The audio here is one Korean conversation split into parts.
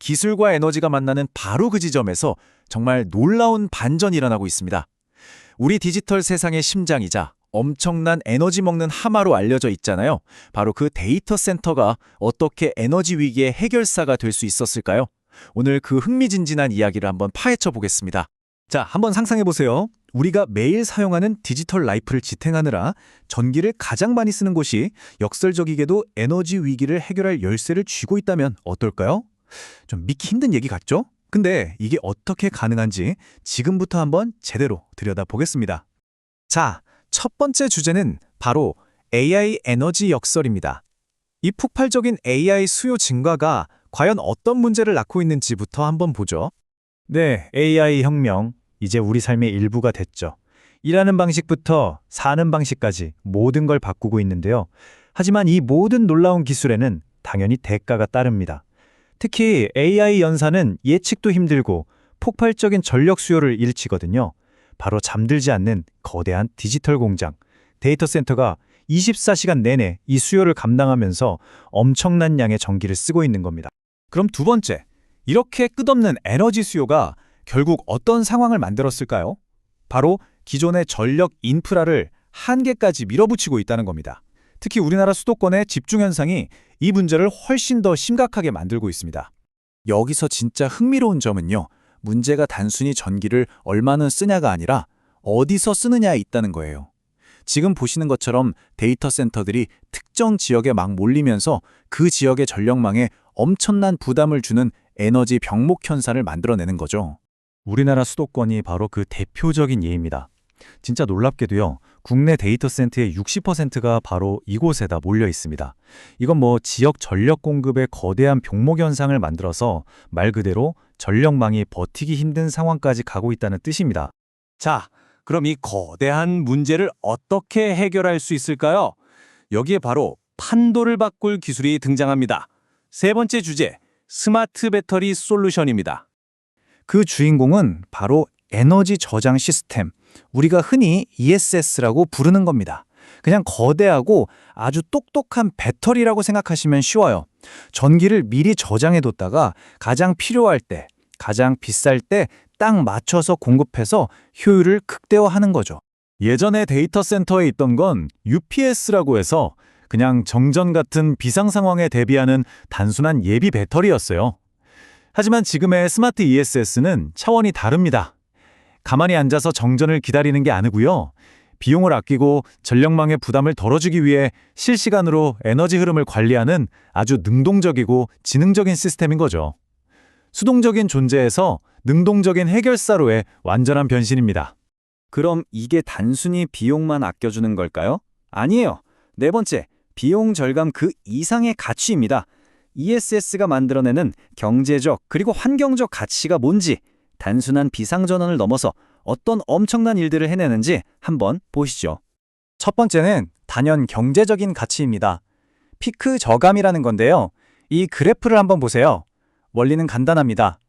기술과 에너지가 만나는 바로 그 지점에서 정말 놀라운 반전이 일어나고 있습니다. 우리 디지털 세상의 심장이자 엄청난 에너지 먹는 하마로 알려져 있잖아요. 바로 그 데이터 센터가 어떻게 에너지 위기의 해결사가 될 수 있었을까요? 오늘 그 흥미진진한 이야기를 한번 파헤쳐 보겠습니다. 자, 한번 상상해 보세요. 우리가 매일 사용하는 디지털 라이프를 지탱하느라 전기를 가장 많이 쓰는 곳이 역설적이게도 에너지 위기를 해결할 열쇠를 쥐고 있다면 어떨까요? 좀 믿기 힘든 얘기 같죠? 근데 이게 어떻게 가능한지 지금부터 한번 제대로 들여다보겠습니다. 자, 첫 번째 주제는 바로 AI 에너지 역설입니다. 이 폭발적인 AI 수요 증가가 과연 어떤 문제를 낳고 있는지부터 한번 보죠. 네, AI 혁명, 이제 우리 삶의 일부가 됐죠. 일하는 방식부터 사는 방식까지 모든 걸 바꾸고 있는데요. 하지만 이 모든 놀라운 기술에는 당연히 대가가 따릅니다. 특히 AI 연산은 예측도 힘들고 폭발적인 전력 수요를 일으키거든요. 바로 잠들지 않는 거대한 디지털 공장, 데이터 센터가 24시간 내내 이 수요를 감당하면서 엄청난 양의 전기를 쓰고 있는 겁니다. 그럼 두 번째, 이렇게 끝없는 에너지 수요가 결국 어떤 상황을 만들었을까요? 바로 기존의 전력 인프라를 한계까지 밀어붙이고 있다는 겁니다. 특히 우리나라 수도권의 집중 현상이 이 문제를 훨씬 더 심각하게 만들고 있습니다. 여기서 진짜 흥미로운 점은요. 문제가 단순히 전기를 얼마나 쓰냐가 아니라 어디서 쓰느냐에 있다는 거예요. 지금 보시는 것처럼 데이터 센터들이 특정 지역에 막 몰리면서 그 지역의 전력망에 엄청난 부담을 주는 에너지 병목 현상을 만들어내는 거죠. 우리나라 수도권이 바로 그 대표적인 예입니다. 진짜 놀랍게도요. 국내 데이터 센터의 60%가 바로 이곳에다 몰려 있습니다. 이건 지역 전력 공급의 거대한 병목 현상을 만들어서 말 그대로 전력망이 버티기 힘든 상황까지 가고 있다는 뜻입니다. 자, 그럼 이 거대한 문제를 어떻게 해결할 수 있을까요? 여기에 바로 판도를 바꿀 기술이 등장합니다. 세 번째 주제, 스마트 배터리 솔루션입니다. 그 주인공은 바로 에너지 저장 시스템, 우리가 흔히 ESS라고 부르는 겁니다. 그냥 거대하고 아주 똑똑한 배터리라고 생각하시면 쉬워요. 전기를 미리 저장해뒀다가 가장 필요할 때, 가장 비쌀 때 딱 맞춰서 공급해서 효율을 극대화하는 거죠. 예전에 데이터 센터에 있던 건 UPS라고 해서 그냥 정전 같은 비상 상황에 대비하는 단순한 예비 배터리였어요. 하지만 지금의 스마트 ESS는 차원이 다릅니다. 가만히 앉아서 정전을 기다리는 게 아니고요. 비용을 아끼고 전력망의 부담을 덜어주기 위해 실시간으로 에너지 흐름을 관리하는 아주 능동적이고 지능적인 시스템인 거죠. 수동적인 존재에서 능동적인 해결사로의 완전한 변신입니다. 그럼 이게 단순히 비용만 아껴주는 걸까요? 아니에요. 네 번째, 비용 절감 그 이상의 가치입니다. ESS가 만들어내는 경제적 그리고 환경적 가치가 뭔지, 단순한 비상전원을 넘어서 어떤 엄청난 일들을 해내는지 한번 보시죠. 첫 번째는 단연 경제적인 가치입니다. 피크 저감이라는 건데요. 이 그래프를 한번 보세요. 원리는 간단합니다.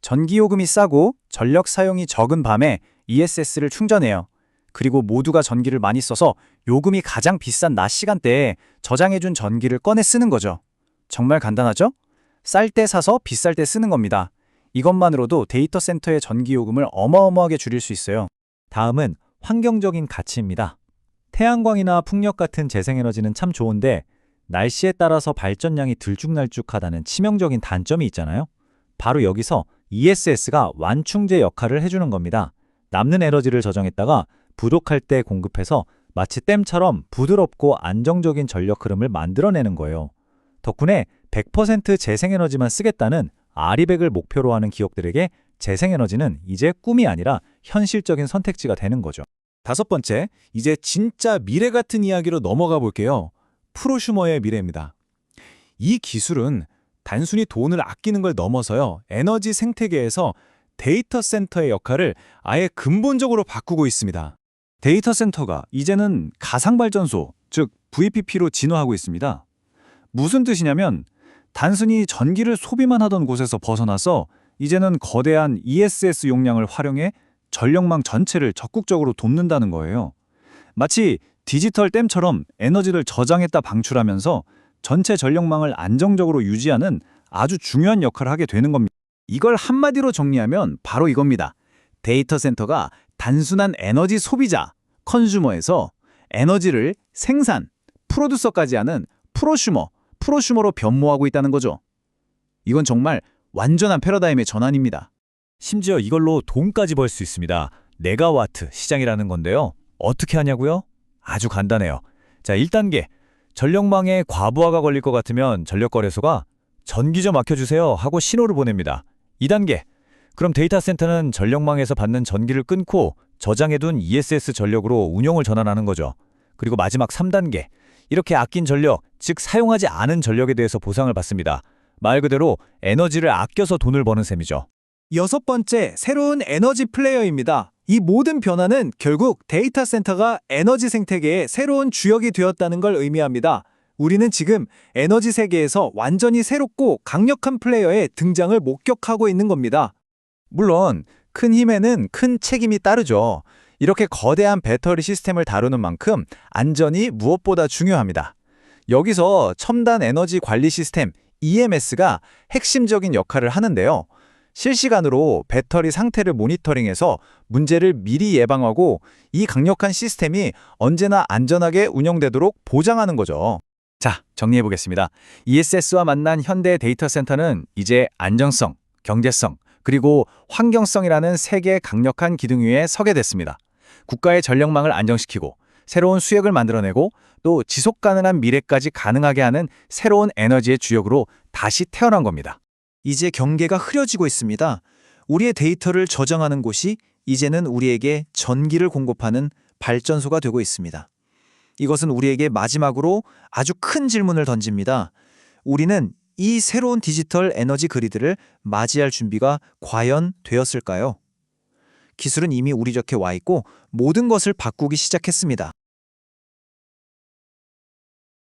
전기요금이 싸고 전력 사용이 적은 밤에 ESS를 충전해요. 그리고 모두가 전기를 많이 써서 요금이 가장 비싼 낮 시간대에 저장해준 전기를 꺼내 쓰는 거죠. 정말 간단하죠? 쌀 때 사서 비쌀 때 쓰는 겁니다. 이것만으로도 데이터 센터의 전기요금을 어마어마하게 줄일 수 있어요. 다음은 환경적인 가치입니다. 태양광이나 풍력 같은 재생에너지는 참 좋은데 날씨에 따라서 발전량이 들쭉날쭉하다는 치명적인 단점이 있잖아요. 바로 여기서 ESS가 완충제 역할을 해주는 겁니다. 남는 에너지를 저장했다가 부족할 때 공급해서 마치 댐처럼 부드럽고 안정적인 전력 흐름을 만들어내는 거예요. 덕분에 100% 재생에너지만 쓰겠다는 아리백을 목표로 하는 기업들에게 재생에너지는 이제 꿈이 아니라 현실적인 선택지가 되는 거죠. 다섯 번째, 이제 진짜 미래 같은 이야기로 넘어가 볼게요. 프로슈머의 미래입니다. 이 기술은 단순히 돈을 아끼는 걸 넘어서요. 에너지 생태계에서 데이터 센터의 역할을 아예 근본적으로 바꾸고 있습니다. 데이터 센터가 이제는 가상발전소, 즉 VPP로 진화하고 있습니다. 무슨 뜻이냐면 단순히 전기를 소비만 하던 곳에서 벗어나서 이제는 거대한 ESS 용량을 활용해 전력망 전체를 적극적으로 돕는다는 거예요. 마치 디지털 댐처럼 에너지를 저장했다 방출하면서 전체 전력망을 안정적으로 유지하는 아주 중요한 역할을 하게 되는 겁니다. 이걸 한마디로 정리하면 바로 이겁니다. 데이터 센터가 단순한 에너지 소비자, 컨슈머에서 에너지를 생산, 프로듀서까지 하는 프로슈머로 변모하고 있다는 거죠. 이건 정말 완전한 패러다임의 전환입니다. 심지어 이걸로 돈까지 벌 수 있습니다. 메가와트 시장이라는 건데요. 어떻게 하냐고요? 아주 간단해요. 자, 1단계. 전력망에 과부하가 걸릴 것 같으면 전력거래소가 전기 좀 아껴주세요 하고 신호를 보냅니다. 2단계. 그럼 데이터 센터는 전력망에서 받는 전기를 끊고 저장해둔 ESS 전력으로 운용을 전환하는 거죠. 그리고 마지막 3단계. 이렇게 아낀 전력, 즉 사용하지 않은 전력에 대해서 보상을 받습니다. 말 그대로 에너지를 아껴서 돈을 버는 셈이죠. 6번째, 새로운 에너지 플레이어입니다. 이 모든 변화는 결국 데이터 센터가 에너지 생태계의 새로운 주역이 되었다는 걸 의미합니다. 우리는 지금 에너지 세계에서 완전히 새롭고 강력한 플레이어의 등장을 목격하고 있는 겁니다. 물론 큰 힘에는 큰 책임이 따르죠. 이렇게 거대한 배터리 시스템을 다루는 만큼 안전이 무엇보다 중요합니다. 여기서 첨단 에너지 관리 시스템 EMS가 핵심적인 역할을 하는데요. 실시간으로 배터리 상태를 모니터링해서 문제를 미리 예방하고 이 강력한 시스템이 언제나 안전하게 운영되도록 보장하는 거죠. 자, 정리해보겠습니다. ESS와 만난 현대 데이터 센터는 이제 안정성, 경제성, 그리고 환경성이라는 세 개의 강력한 기둥 위에 서게 됐습니다. 국가의 전력망을 안정시키고 새로운 수익을 만들어내고 또 지속 가능한 미래까지 가능하게 하는 새로운 에너지의 주역으로 다시 태어난 겁니다. 이제 경계가 흐려지고 있습니다. 우리의 데이터를 저장하는 곳이 이제는 우리에게 전기를 공급하는 발전소가 되고 있습니다. 이것은 우리에게 마지막으로 아주 큰 질문을 던집니다. 우리는 이 새로운 디지털 에너지 그리드를 맞이할 준비가 과연 되었을까요? 기술은 이미 우리 곁에 와 있고 모든 것을 바꾸기 시작했습니다.